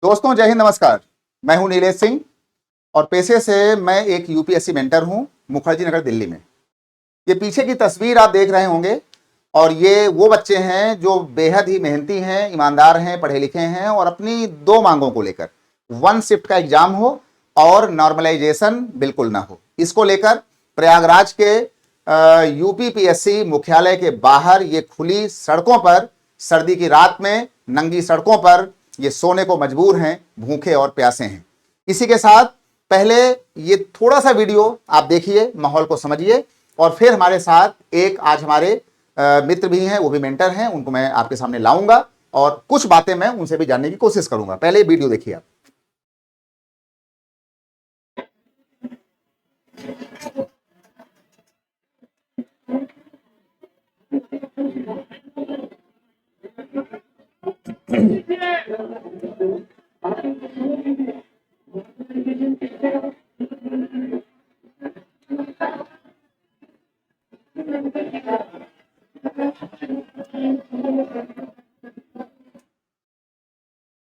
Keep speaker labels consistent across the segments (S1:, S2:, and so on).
S1: दोस्तों जय हिंद, नमस्कार। मैं हूं नीलेश सिंह और पेशे से मैं एक यूपीएससी मेंटर हूं मुखर्जी नगर दिल्ली में। ये पीछे की तस्वीर आप देख रहे होंगे और ये वो बच्चे हैं जो बेहद ही मेहनती हैं, ईमानदार हैं, पढ़े लिखे हैं और अपनी दो मांगों को लेकर वन शिफ्ट का एग्जाम हो और नॉर्मलाइजेशन बिल्कुल ना हो, इसको लेकर प्रयागराज के यूपीपीएससी मुख्यालय के बाहर ये खुली सड़कों पर सर्दी की रात में नंगी सड़कों पर ये सोने को मजबूर हैं, भूखे और प्यासे हैं। इसी के साथ पहले ये थोड़ा सा वीडियो आप देखिए, माहौल को समझिए और फिर हमारे साथ एक आज हमारे मित्र भी हैं, वो भी मेंटर हैं, उनको मैं आपके सामने लाऊंगा और कुछ बातें मैं उनसे भी जानने की कोशिश करूंगा। पहले वीडियो देखिए आप।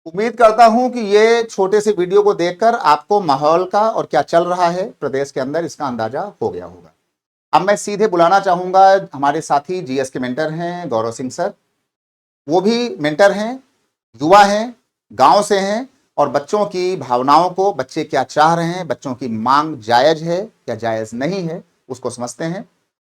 S1: उम्मीद करता हूं कि ये छोटे से वीडियो को देखकर आपको माहौल का और क्या चल रहा है प्रदेश के अंदर इसका अंदाजा हो गया होगा। अब मैं सीधे बुलाना चाहूंगा हमारे साथी जीएस के मेंटर हैं गौरव सिंह सर। वो भी मेंटर हैं, युवा हैं, गांव से हैं और बच्चों की भावनाओं को, बच्चे क्या चाह रहे हैं, बच्चों की मांग जायज है या जायज नहीं है, उसको समझते हैं।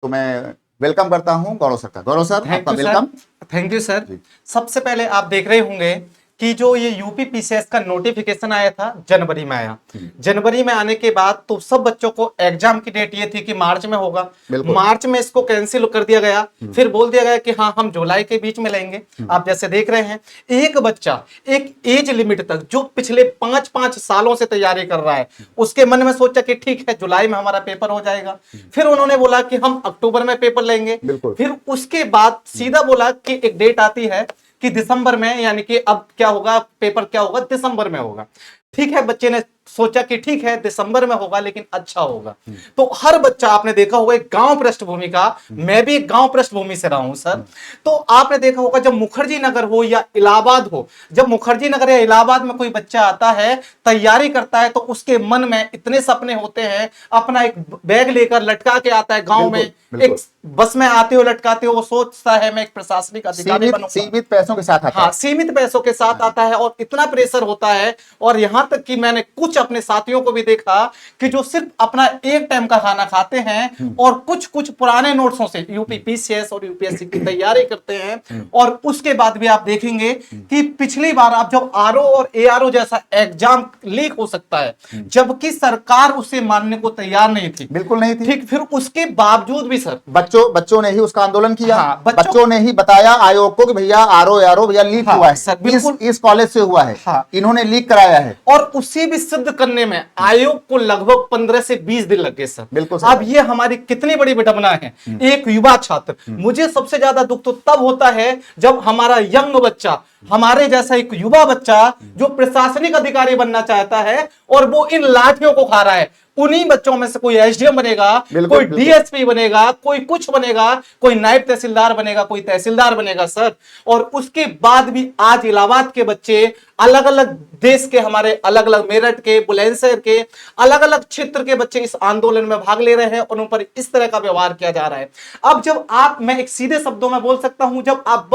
S1: तो मैं वेलकम करता हूं गौरव सर का। गौरव सर, आपका वेलकम।
S2: Thank you sir. सबसे पहले आप देख रहे होंगे कि जो ये यूपी पीसीएस का नोटिफिकेशन आया था जनवरी में आया। जनवरी में आने के बाद तो सब बच्चों को एग्जाम की डेट ये थी कि मार्च में होगा। मार्च में इसको कैंसिल कर दिया गया, फिर बोल दिया गया कि हाँ हम जुलाई के बीच में लेंगे। आप जैसे देख रहे हैं एक बच्चा एक एज लिमिट तक जो पिछले 5 सालों से तैयारी कर रहा है, उसके मन में सोचा कि ठीक है जुलाई में हमारा पेपर हो जाएगा। फिर उन्होंने बोला कि हम अक्टूबर में पेपर लेंगे। फिर उसके बाद सीधा बोला कि एक डेट आती है कि दिसंबर में, यानी कि अब क्या होगा, पेपर क्या होगा, दिसंबर में होगा। ठीक है, बच्चे ने सोचा कि ठीक है दिसंबर में होगा लेकिन अच्छा होगा। तो हर बच्चा, आपने देखा होगा एक गांव पृष्ठभूमि का, मैं भी एक गांव पृष्ठभूमि से रहा हूं सर। तो आपने देखा होगा जब मुखर्जी नगर हो या इलाहाबाद हो, जब मुखर्जी नगर या इलाहाबाद में कोई बच्चा आता है, तैयारी करता है, तो उसके मन में इतने सपने होते हैं। अपना एक बैग लेकर लटका के आता है गांव में, एक बस में आते हो लटकाते हो, वो सोचता है मैं एक प्रशासनिक अधिकारी बनूंगा।
S1: सीमित पैसों के साथ आता है।
S2: हाँ, सीमित पैसों के साथ आता है और इतना प्रेशर होता है। और यहां तक कि मैंने कुछ अपने साथियों को भी देखा कि जो सिर्फ अपना एक टाइम का खाना खाते हैं और कुछ पुराने नोट्सों से यूपी पीसीएस और यूपीएससी की तैयारी करते हैं। और उसके बाद भी आप देखेंगे कि पिछली बार आप जब आरओ और एआरओ जैसा एग्जाम लीक हो सकता है, जबकि सरकार उसे मानने को तैयार नहीं थी, बिल्कुल नहीं थी। ठीक, फिर उसके बावजूद भी सर
S1: बच्चों ने ही उसका आंदोलन किया।
S2: हाँ,
S1: बच्चों ने ही बताया आयोग को कि भैया आरओ भैया लीक हुआ है
S2: सर, बिल्कुल
S1: इस कॉलेज से हुआ है। हाँ, इन्होंने लीक कराया है।
S2: और उसे भी सिद्ध करने में आयोग को लगभग 15 से 20 दिन लग गए सर।
S1: बिल्कुल।
S2: अब ये हमारी कितनी बड़ी विडंबना है। एक युवा छात्र, मुझे सबसे ज्यादा दुख तो तब होता है जब हमारा यंग बच्चा, हमारे जैसा एक युवा बच्चा जो प्रशासनिक अधिकारी बनना चाहता है और वो इन लाठियों को खा रहा है। उन्हीं बच्चों में से कोई एसडीएम बनेगा, कोई डीएसपी बनेगा, कोई कुछ बनेगा, कोई नायब तहसीलदार बनेगा, कोई तहसीलदार बनेगा सर। और उसके बाद भी आज इलाहाबाद के बच्चे, अलग अलग देश के, हमारे अलग अलग मेरठ के, बुलंदशहर के, अलग अलग क्षेत्र के बच्चे इस आंदोलन में भाग ले रहे हैं और उन पर इस तरह का व्यवहार किया जा रहा है। अब जब आप, मैं एक सीधे शब्दों में बोल सकता हूं, जब आप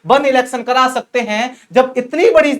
S2: वन इलेक्शन करा सकते हैं, जब इतनी बड़ी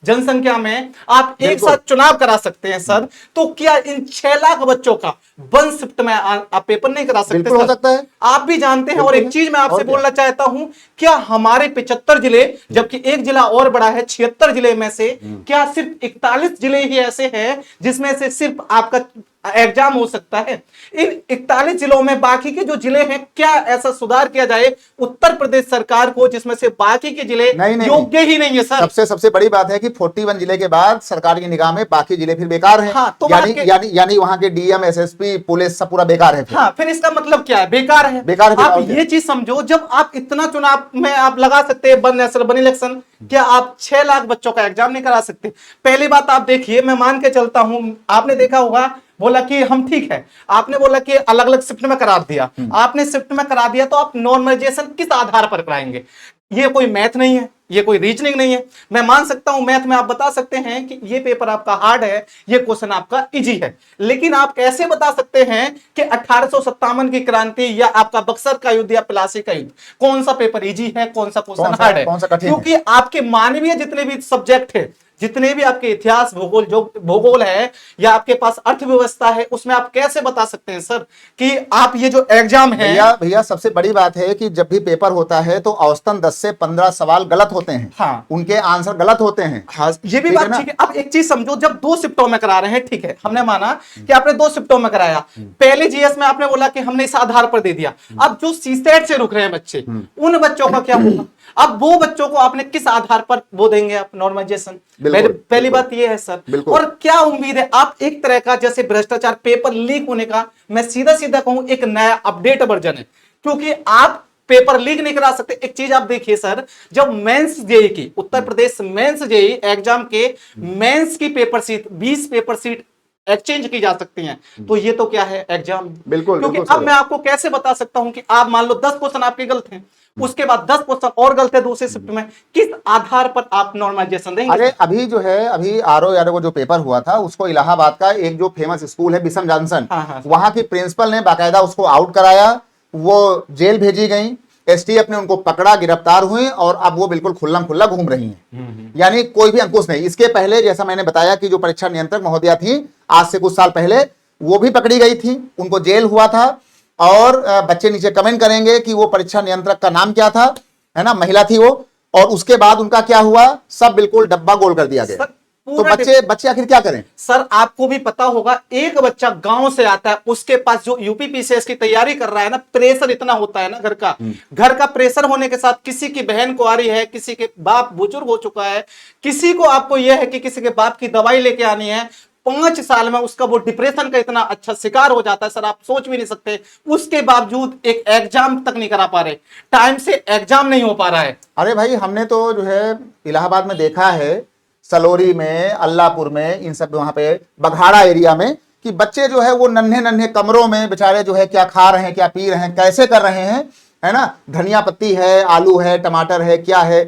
S2: जनसंख्या में आप एक साथ चुनाव करा सकते हैं सर, तो क्या इन 6 लाख बच्चों का वन शिफ्ट में आप पेपर नहीं करा सकते?
S1: बिल्कुल हो सकता है,
S2: आप भी जानते हैं। और एक चीज मैं आपसे बोलना चाहता हूं, क्या हमारे 75 जिले, जबकि एक जिला और बड़ा है, 76 जिले में से क्या सिर्फ 41 जिले ही ऐसे हैं जिसमें से सिर्फ आपका एग्जाम हो सकता है? इन 41 जिलों में बाकी के जो जिले हैं, क्या ऐसा सुधार किया जाए उत्तर प्रदेश सरकार को जिसमें से बाकी के जिले योग्य ही नहीं है सर?
S1: सबसे बड़ी बात है कि 41 जिले के बाद सरकार की निगाह में बाकी जिले फिर बेकार हैं।
S2: हाँ, तो
S1: यानी वहां के डीएम, एसएसपी, पुलिस सब पूरा बेकार है।
S2: हाँ, फिर इसका मतलब क्या है? बेकार है। आप ये चीज समझो, जब आप इतना चुनाव में आप लगा सकते हैं वन इलेक्शन, क्या आप 6 लाख बच्चों का एग्जाम नहीं करा सकते? पहली बात आप देखिए, मैं मान के चलता हूं, आपने देखा होगा, बोला कि हम ठीक है, आपने बोला कि अलग अलग शिफ्ट में करा दिया, आपने शिफ्ट में करा दिया, तो आप नॉर्मलाइजेशन किस आधार पर कराएंगे? ये कोई मैथ नहीं है, ये कोई रीजनिंग नहीं है। मैं मान सकता हूं मैथ में आप बता सकते हैं कि ये पेपर आपका हार्ड है, ये क्वेश्चन आपका इजी है, लेकिन आप कैसे बता सकते हैं कि 1857 की क्रांति या आपका बक्सर का युद्ध या प्लासी का युद्ध कौन सा पेपर इजी है, कौन सा क्वेश्चन हार्ड है?
S1: कौन सा कठिन है?
S2: क्योंकि आपके मानवीय जितने भी सब्जेक्ट है, जितने भी आपके इतिहास भूगोल, जो भूगोल है या आपके पास अर्थव्यवस्था है, उसमें आप कैसे बता सकते हैं सर कि आप ये जो एग्जाम है?
S1: भैया सबसे बड़ी बात है कि जब भी पेपर होता है तो औसतन 10 से 15 सवाल गलत होते हैं।
S2: हाँ,
S1: उनके आंसर गलत होते हैं।
S2: हाँ, ये भी बात ठीक है। अब एक चीज समझो, जब 2 शिफ्टों में करा रहे हैं, ठीक है, हमने माना कि आपने 2 शिफ्टों में कराया, पहले जीएस में आपने बोला कि हमने इस आधार पर दे दिया। अब जो सीसेट से रुक रहे हैं बच्चे, उन बच्चों का क्या होगा? अब वो बच्चों को आपने किस आधार पर वो देंगे आप नॉर्मलाइजेशन? पहली बात ये है सर। और क्या उम्मीद है आप एक तरह का, जैसे भ्रष्टाचार, पेपर लीक होने का, मैं सीधा सीधा कहूं एक नया अपडेट वर्जन है, क्योंकि आप पेपर लीक नहीं करा सकते। एक चीज आप देखिए सर, जब मेंस जेई की, Uttar Pradesh mains JEE exam के मेंस की paper sheet, 20 paper sheet exchange की जा सकती हैं, तो ये तो क्या है? एग्जाम। क्योंकि अब मैं आपको कैसे बता सकता हूं कि आप मान लो 10 क्वेश्चन आपके गलत हैं, उसके बाद 10 क्वेश्चन और गलत है दूसरे शिफ्ट में, किस आधार पर आप नॉर्मलाइजेशन देंगे?
S1: अरे अभी जो है, अभी आरओ यादव को जो पेपर हुआ था, उसको इलाहाबाद का एक जो फेमस स्कूल है बिशम जॉनसन, वहां की प्रिंसिपल ने बाकायदा उसको आउट कराया, वो जेल भेजी गई, एसटीएफ ने उनको पकड़ा, गिरफ्तार हुई और अब वो बिल्कुल खुल्लम खुल्ला घूम रही हैं। यानी कोई भी अंकुश नहीं। इसके पहले जैसा मैंने बताया कि जो परीक्षा नियंत्रक महोदया थी, आज से कुछ साल पहले वो भी पकड़ी गई थी, उनको जेल हुआ था। और बच्चे नीचे कमेंट करेंगे कि वो परीक्षा नियंत्रक का नाम क्या था, है ना, महिला थी वो, और उसके बाद उनका क्या हुआ, सब बिल्कुल डब्बा गोल कर दिया गया। तो बच्चे आखिर क्या करें?
S2: सर आपको भी पता होगा, एक बच्चा गांव से आता है, उसके पास जो यूपी पीसीएस की तैयारी कर रहा है ना, प्रेशर इतना होता है ना, घर का प्रेशर होने के साथ, किसी की बहन कुंवारी है, किसी के बाप बुजुर्ग हो चुका है, किसी को आपको यह है कि किसी के बाप की दवाई लेके आनी है, 5 साल में उसका वो डिप्रेशन का इतना अच्छा शिकार हो जाता है सर, आप सोच भी नहीं सकते। उसके बावजूद एक एग्जाम तक नहीं करा पा रहे, टाइम से एग्जाम नहीं हो पा रहा है।
S1: अरे भाई, हमने तो जो है इलाहाबाद में देखा है, सलोरी में, अल्लाहपुर में, इन सब वहां पे बघाड़ा एरिया में, कि बच्चे जो है वो नन्हे नन्हे कमरों में बेचारे जो है क्या खा रहे हैं, क्या पी रहे हैं, कैसे कर रहे हैं, है ना, धनिया पत्ती है, आलू है, टमाटर है, क्या है।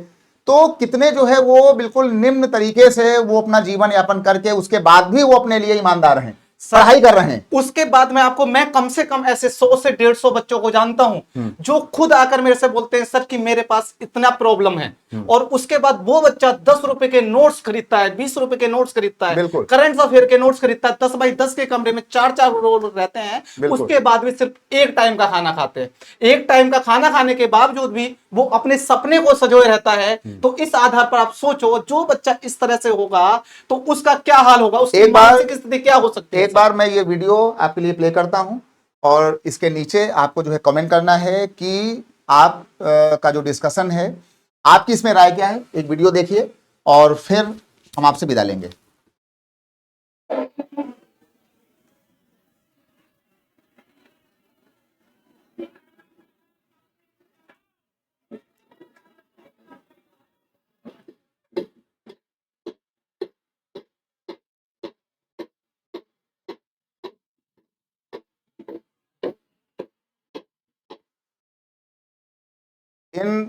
S1: तो कितने जो है वो बिल्कुल निम्न तरीके से वो अपना जीवन यापन करके उसके बाद भी वो अपने लिए ईमानदार हैं, पढ़ाई कर रहे हैं।
S2: उसके बाद मैं कम से कम ऐसे 100 से 150 बच्चों को जानता हूं जो खुद आकर मेरे से बोलते हैं सर कि मेरे पास इतना प्रॉब्लम है, और उसके बाद वो बच्चा 10 रुपए के नोट्स खरीदता है, 20 रुपए के नोट्स खरीदता है, करंट अफेयर के नोट्स खरीदता है, 10 बाई 10 के कमरे में 4-4 लोग रहते हैं, उसके बाद भी सिर्फ एक टाइम का खाना खाते हैं। एक टाइम का खाना खाने के बावजूद भी वो अपने सपने को सजोए रहता है। तो इस आधार पर आप सोचो, जो बच्चा इस तरह से होगा तो उसका क्या हाल होगा, उसकी मानसिक स्थिति क्या हो सकती है।
S1: एक बार मैं ये वीडियो आपके लिए प्ले करता हूं, और इसके नीचे आपको जो है कमेंट करना है कि आप का जो डिस्कशन है, आपकी इसमें राय क्या है। एक वीडियो देखिए और फिर हम आपसे विदा लेंगे। इन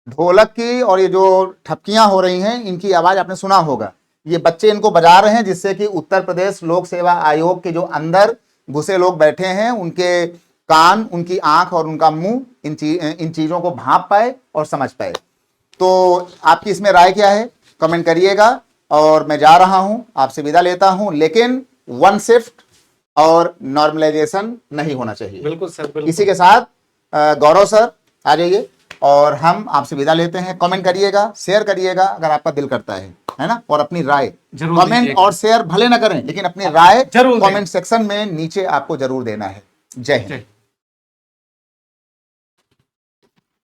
S1: ढोलक की और ये जो ठपकियां हो रही हैं, इनकी आवाज आपने सुना होगा। ये बच्चे इनको बजा रहे हैं जिससे कि उत्तर प्रदेश लोक सेवा आयोग के जो अंदर घुसे लोग बैठे हैं, उनके कान, उनकी आंख और उनका मुंह इन चीजों को भांप पाए और समझ पाए। तो आपकी इसमें राय क्या है, कमेंट करिएगा। और मैं जा रहा हूं, आपसे विदा लेता हूं, लेकिन 1 शिफ्ट और नॉर्मलाइजेशन नहीं होना चाहिए।
S2: बिल्कुल सर, बिल्कुल।
S1: इसी के साथ गौरव सर आ जाइए और हम आपसे विदा लेते हैं। कमेंट करिएगा, शेयर करिएगा अगर आपका दिल करता है ना, और अपनी राय कमेंट और शेयर भले ना करें, लेकिन अपनी राय कमेंट सेक्शन में नीचे आपको जरूर देना है। जय हिंद।